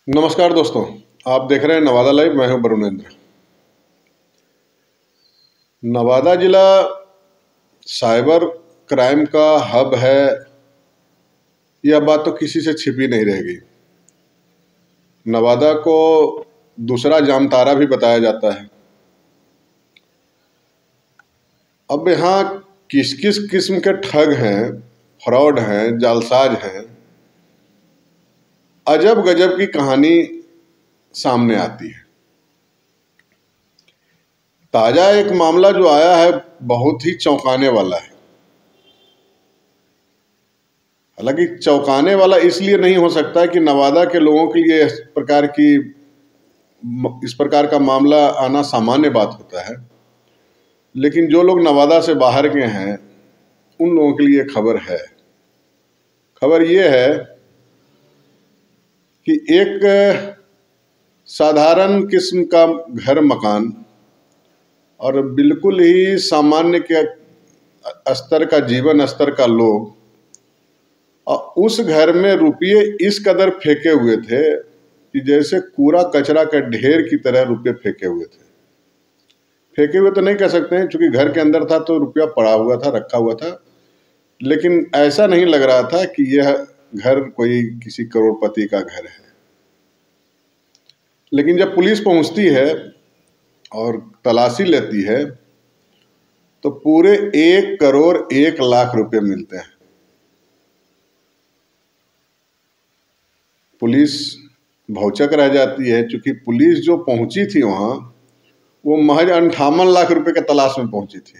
नमस्कार दोस्तों, आप देख रहे हैं नवादा लाइव। मैं हूं वरुणेंद्र। नवादा जिला साइबर क्राइम का हब है, यह बात तो किसी से छिपी नहीं रहेगी। नवादा को दूसरा जामतारा भी बताया जाता है। अब यहाँ किस किस किस्म के ठग हैं, फ्रॉड हैं, जालसाज हैं, अजब गजब की कहानी सामने आती है। ताजा एक मामला जो आया है बहुत ही चौंकाने वाला है। हालांकि चौंकाने वाला इसलिए नहीं हो सकता कि नवादा के लोगों के लिए इस प्रकार का मामला आना सामान्य बात होता है, लेकिन जो लोग नवादा से बाहर के हैं उन लोगों के लिए खबर है। खबर ये है कि एक साधारण किस्म का घर मकान और बिल्कुल ही सामान्य के स्तर का जीवन स्तर का लोग, और उस घर में रुपये इस कदर फेंके हुए थे कि जैसे कूड़ा कचरा का ढेर की तरह रुपये फेंके हुए थे। फेंके हुए तो नहीं कह सकते हैं, क्योंकि घर के अंदर था तो रुपया पड़ा हुआ था, रखा हुआ था, लेकिन ऐसा नहीं लग रहा था कि यह घर कोई किसी करोड़पति का घर है। लेकिन जब पुलिस पहुंचती है और तलाशी लेती है तो पूरे 1 करोड़ 1 लाख रुपए मिलते हैं। पुलिस भौचक रह जाती है, क्योंकि पुलिस जो पहुंची थी वहां वो महज 58 लाख रुपए के तलाश में पहुंची थी,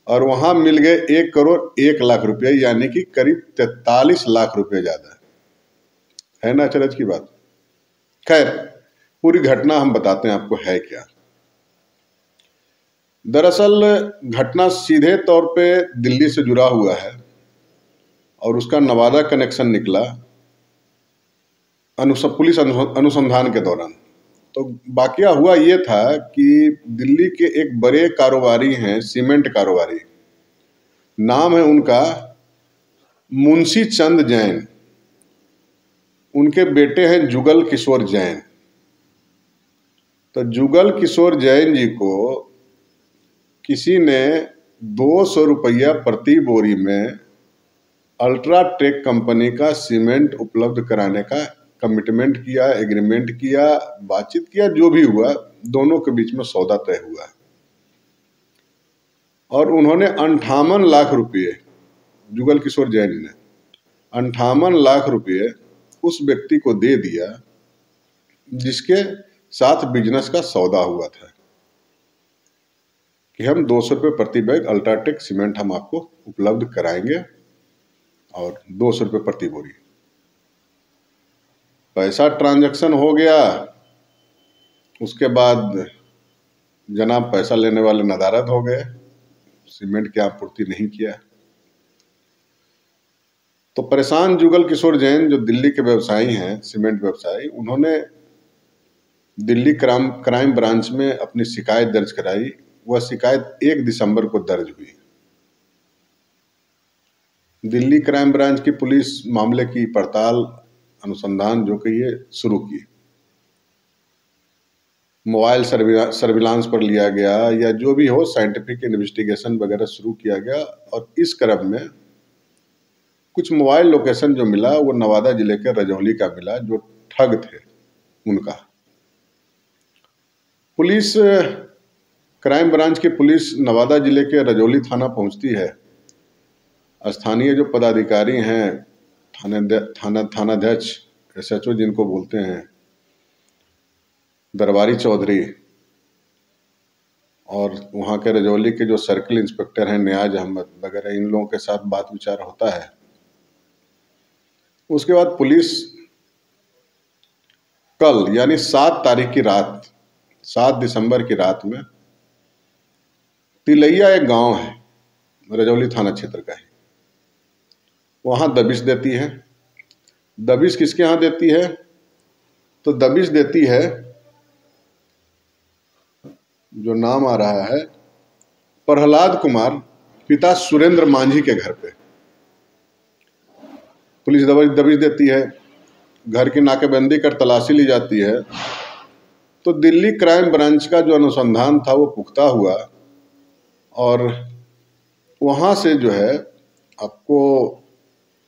और वहां मिल गए 1 करोड़ 1 लाख रुपए, यानी कि करीब 43 लाख रुपए ज्यादा है ना। अचरज की बात। खैर, पूरी घटना हम बताते हैं आपको है क्या। दरअसल घटना सीधे तौर पे दिल्ली से जुड़ा हुआ है और उसका नवादा कनेक्शन निकला पुलिस अनुसंधान के दौरान। तो वाकया हुआ ये था कि दिल्ली के एक बड़े कारोबारी हैं, सीमेंट कारोबारी, नाम है उनका मुंशी चंद जैन। उनके बेटे हैं जुगल किशोर जैन। तो जुगल किशोर जैन जी को किसी ने 200 रुपया प्रति बोरी में अल्ट्राटेक कंपनी का सीमेंट उपलब्ध कराने का कमिटमेंट किया, एग्रीमेंट किया, बातचीत किया, जो भी हुआ दोनों के बीच में सौदा तय हुआ और उन्होंने 58 लाख रुपये, जुगल किशोर जैन ने 58 लाख रुपये उस व्यक्ति को दे दिया जिसके साथ बिजनेस का सौदा हुआ था कि हम 200 रुपये प्रति बैग अल्ट्राटेक सीमेंट हम आपको उपलब्ध कराएंगे और 200 रुपये प्रति बोरी। पैसा ट्रांजैक्शन हो गया। उसके बाद जनाब पैसा लेने वाले नदारद हो गए, सीमेंट की आपूर्ति नहीं किया। तो परेशान जुगल किशोर जैन जो दिल्ली के व्यवसायी हैं, सीमेंट व्यवसायी, उन्होंने दिल्ली क्राइम ब्रांच में अपनी शिकायत दर्ज कराई। वह शिकायत 1 दिसंबर को दर्ज हुई। दिल्ली क्राइम ब्रांच की पुलिस मामले की पड़ताल, अनुसंधान जो कहिए शुरू की। मोबाइल सर्विलांस पर लिया गया या जो भी हो, साइंटिफिक इन्वेस्टिगेशन वगैरह शुरू किया गया। और इस क्रम में कुछ मोबाइल लोकेशन जो मिला वो नवादा जिले के रजौली का मिला, जो ठग थे उनका। पुलिस, क्राइम ब्रांच की पुलिस नवादा जिले के रजौली थाना पहुंचती है। स्थानीय जो पदाधिकारी हैं, थानाध्यक्ष, SHO जिनको बोलते हैं, दरबारी चौधरी, और वहाँ के रजौली के जो सर्किल इंस्पेक्टर हैं नियाज अहमद वगैरह, इन लोगों के साथ बात विचार होता है। उसके बाद पुलिस कल यानी 7 तारीख की रात, 7 दिसंबर की रात में तिलैया एक गांव है, रजौली थाना क्षेत्र का ही, वहाँ दबिश देती है। दबिश किसके यहाँ देती है? तो दबिश देती है, जो नाम आ रहा है, प्रहलाद कुमार पिता सुरेंद्र मांझी के घर पे पुलिस दबिश देती है। घर की नाकेबंदी कर तलाशी ली जाती है, तो दिल्ली क्राइम ब्रांच का जो अनुसंधान था वो पुख्ता हुआ और वहाँ से जो है आपको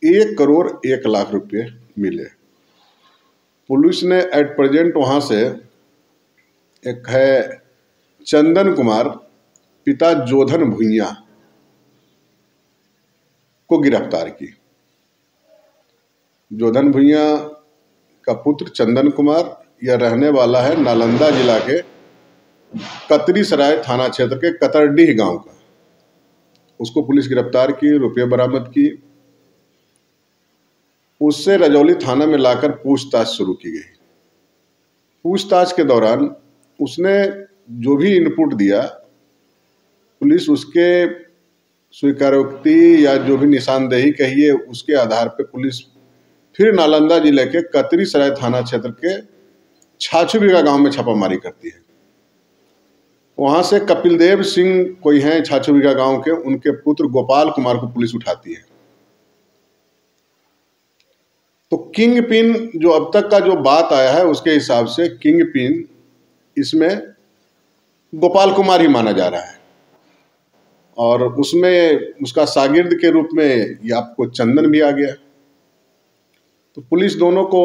1 करोड़ 1 लाख रुपए मिले। पुलिस ने एट प्रेजेंट वहाँ से एक है चंदन कुमार पिता जोधन भुइयां को गिरफ्तार की। जोधन भुइयां का पुत्र चंदन कुमार यह रहने वाला है नालंदा जिला के कतरी सराय थाना क्षेत्र के कतरडीह गांव का। उसको पुलिस गिरफ्तार की, रुपये बरामद की, उससे रजौली थाना में लाकर पूछताछ शुरू की गई। पूछताछ के दौरान उसने जो भी इनपुट दिया, पुलिस उसके स्वीकारोक्ति या जो भी निशानदेही कहिए उसके आधार पर पुलिस फिर नालंदा जिले के कतरी सराय थाना क्षेत्र के छाछूबिघा गांव में छापामारी करती है। वहां से कपिल देव सिंह कोई हैं छाछूबिघा गांव के, उनके पुत्र गोपाल कुमार को पुलिस उठाती है। तो किंग पिन जो अब तक का जो बात आया है उसके हिसाब से किंग पिन इसमें गोपाल कुमार ही माना जा रहा है और उसमें उसका शागिर्द के रूप में ये आपको चंदन भी आ गया। तो पुलिस दोनों को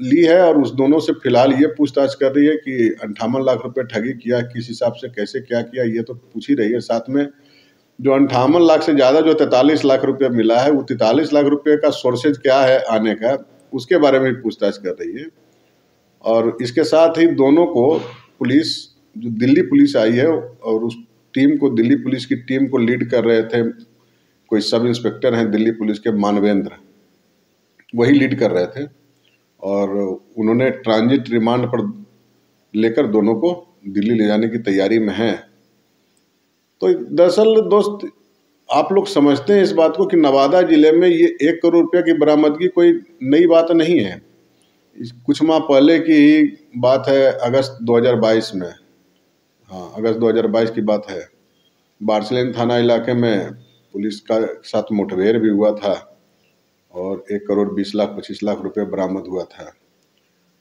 ली है और उस दोनों से फिलहाल ये पूछताछ कर रही है कि 58 लाख रुपए ठगी किया, किस हिसाब से कैसे क्या किया, ये तो पूछ ही रही है। साथ में जो 58 लाख से ज़्यादा जो 43 लाख रुपए मिला है, वो 43 लाख रुपए का सोर्सेज क्या है आने का, उसके बारे में भी पूछताछ कर रही है। और इसके साथ ही दोनों को पुलिस, जो दिल्ली पुलिस आई है और उस टीम को, दिल्ली पुलिस की टीम को लीड कर रहे थे कोई सब इंस्पेक्टर हैं दिल्ली पुलिस के, मानवेंद्र, वही लीड कर रहे थे और उन्होंने ट्रांजिट रिमांड पर लेकर दोनों को दिल्ली ले जाने की तैयारी में हैं। तो दरअसल दोस्त, आप लोग समझते हैं इस बात को कि नवादा जिले में ये 1 करोड़ रुपये की बरामदगी कोई नई बात नहीं है। कुछ माह पहले की ही बात है, अगस्त 2022 में, हाँ अगस्त 2022 की बात है। बार्सिलिन थाना इलाके में पुलिस का साथ मुठभेड़ भी हुआ था और 1 करोड़ 20 लाख 25 लाख रुपए बरामद हुआ था।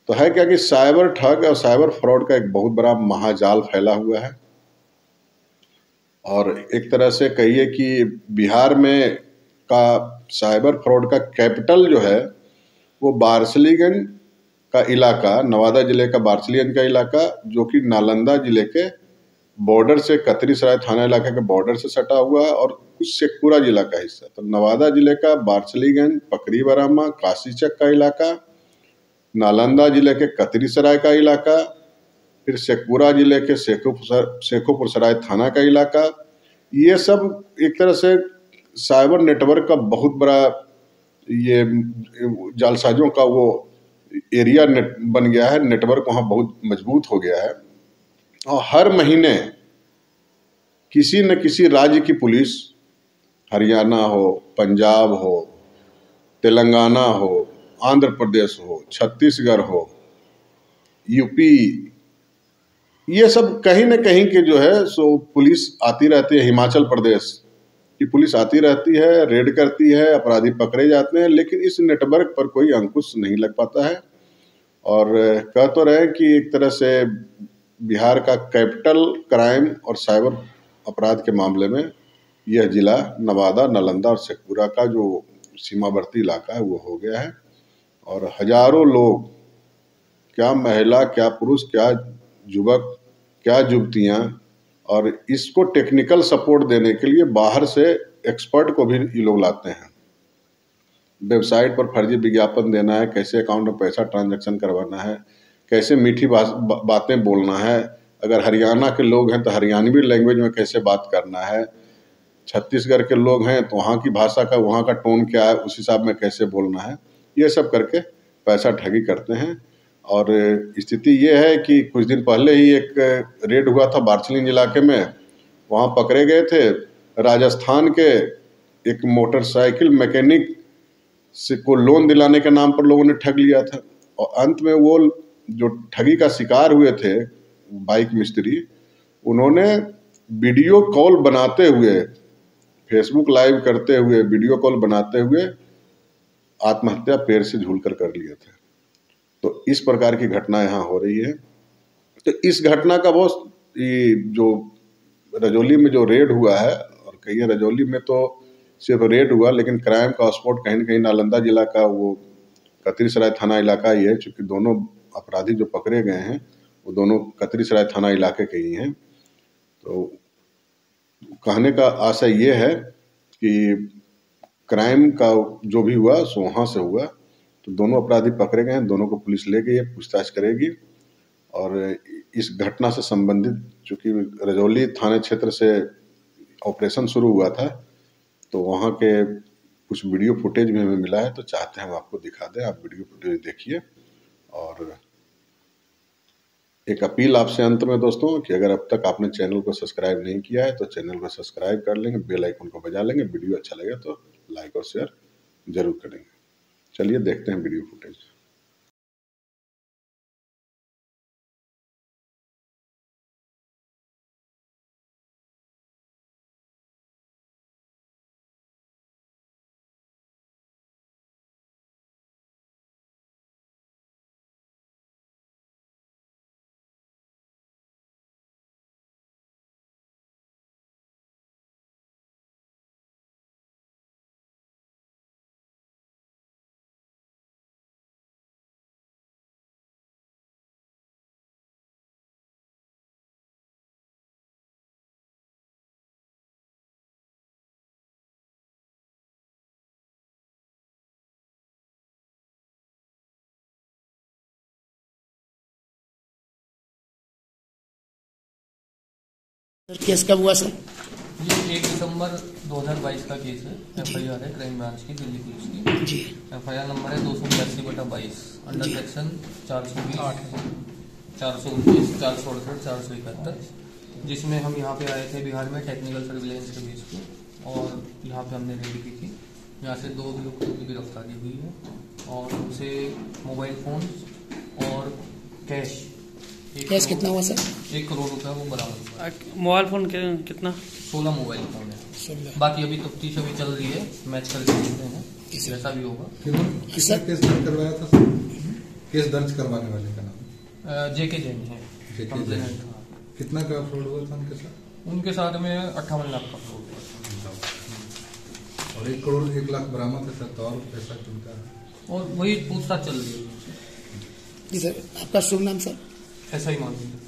तो है क्या कि साइबर ठग और साइबर फ्रॉड का एक बहुत बड़ा महाजाल फैला हुआ है और एक तरह से कहिए कि बिहार में का साइबर फ्रॉड का कैपिटल जो है वो बार्सिलिगंज का इलाका, नवादा जिले का बार्सिलिगंज का इलाका, जो कि नालंदा जिले के बॉर्डर से, कतरी सराय थाना इलाके के बॉर्डर से सटा हुआ है और कुछ शेखपुरा जिला का हिस्सा। तो नवादा जिले का बार्सिलिगंज, पकड़ी बरामा, काशीचक का इलाका, नालंदा जिले के कतरी सराय का इलाका, फिर शेखपुरा जिले के शेखोपुर सराय थाना का इलाका, ये सब एक तरह से साइबर नेटवर्क का बहुत बड़ा ये जालसाजों का वो एरिया बन गया है। नेटवर्क वहाँ बहुत मजबूत हो गया है और हर महीने किसी न किसी राज्य की पुलिस, हरियाणा हो, पंजाब हो, तेलंगाना हो, आंध्र प्रदेश हो, छत्तीसगढ़ हो, यूपी, ये सब कहीं न कहीं के जो है सो पुलिस आती रहती है। हिमाचल प्रदेश की पुलिस आती रहती है, रेड करती है, अपराधी पकड़े जाते हैं, लेकिन इस नेटवर्क पर कोई अंकुश नहीं लग पाता है। और कह तो रहे कि एक तरह से बिहार का कैपिटल क्राइम और साइबर अपराध के मामले में यह जिला नवादा, नालंदा और शेखपुरा का जो सीमावर्ती इलाका है वो हो गया है। और हजारों लोग, क्या महिला, क्या पुरुष, क्या युवक, क्या युवतियाँ, और इसको टेक्निकल सपोर्ट देने के लिए बाहर से एक्सपर्ट को भी ये लोग लाते हैं। वेबसाइट पर फर्जी विज्ञापन देना है, कैसे अकाउंट में पैसा ट्रांजैक्शन करवाना है, कैसे मीठी बातें बोलना है, अगर हरियाणा के लोग हैं तो हरियाणवी लैंग्वेज में कैसे बात करना है, छत्तीसगढ़ के लोग हैं तो वहाँ की भाषा का, वहाँ का टोन क्या है, उस हिसाब में कैसे बोलना है, ये सब करके पैसा ठगी करते हैं। और स्थिति ये है कि कुछ दिन पहले ही एक रेड हुआ था बार्सिलिगंज इलाके में, वहाँ पकड़े गए थे राजस्थान के एक मोटरसाइकिल मैकेनिक से को लोन दिलाने के नाम पर लोगों ने ठग लिया था और अंत में वो जो ठगी का शिकार हुए थे बाइक मिस्त्री, उन्होंने वीडियो कॉल बनाते हुए, फेसबुक लाइव करते हुए, वीडियो कॉल बनाते हुए आत्महत्या पेड़ से झूलकर कर लिए थे। तो इस प्रकार की घटना यहाँ हो रही है। तो इस घटना का बहुत ये जो रजौली में जो रेड हुआ है, और कहिए रजौली में तो सिर्फ रेड हुआ, लेकिन क्राइम का स्पॉट कहीं न कहीं नालंदा जिला का वो कतरीसराय थाना इलाका ही है, चूँकि दोनों अपराधी जो पकड़े गए हैं वो दोनों कतरीसराय थाना इलाके के ही हैं। तो कहने का आशय ये है कि क्राइम का जो भी हुआ सो वहाँ से हुआ। तो दोनों अपराधी पकड़े गए हैं, दोनों को पुलिस ले गई है, पूछताछ करेगी। और इस घटना से संबंधित चूँकि रजौली थाना क्षेत्र से ऑपरेशन शुरू हुआ था, तो वहाँ के कुछ वीडियो फुटेज भी हमें मिला है, तो चाहते हैं हम आपको दिखा दें, आप वीडियो फुटेज देखिए। और एक अपील आपसे अंत में दोस्तों कि अगर अब तक आपने चैनल को सब्सक्राइब नहीं किया है तो चैनल को सब्सक्राइब कर लेंगे, बेल आइकन को बजा लेंगे, वीडियो अच्छा लगे तो लाइक और शेयर जरूर करेंगे। चलिए देखते हैं वीडियो फुटेज। केस कब हुआ सर? ये 1 दिसंबर 2022 का केस है। एफआईआर है क्राइम ब्रांच की, दिल्ली पुलिस की जी। एफआईआर नंबर है 282/22 अंडर सेक्शन 420, 429, 468, 471, जिसमें हम यहाँ पे आए थे बिहार में टेक्निकल सर्विलेंस के बेस पे, और यहाँ पे हमने रेड की थी। यहाँ से 2 लोगों की गिरफ्तारी हुई है और उनसे मोबाइल फोन और कैश कितना हुआ सर? 1 करोड़ रुपया वो बरामद हुआ। मोबाइल फोन कितना? 16 मोबाइल फोन है। बाकी अभी तफ्तीश अभी चल रही है, मैच करके देखते हैं जैसा भी होगा। किसने केस दर्ज करवाया था सर? केस दर्ज करवाने वाले का नाम जेके जैन है। कितना का फ्रॉड हुआ था उनके साथ? उनके साथ में 58 लाख का फ्रॉड हुआ था और 1 करोड़ 1 लाख बरामद है सर। तो और पैसा चलता है और वही पूछताछ चल रही है। जी सर, आपका शुभ नाम सर? ऐसा ही मालूम है।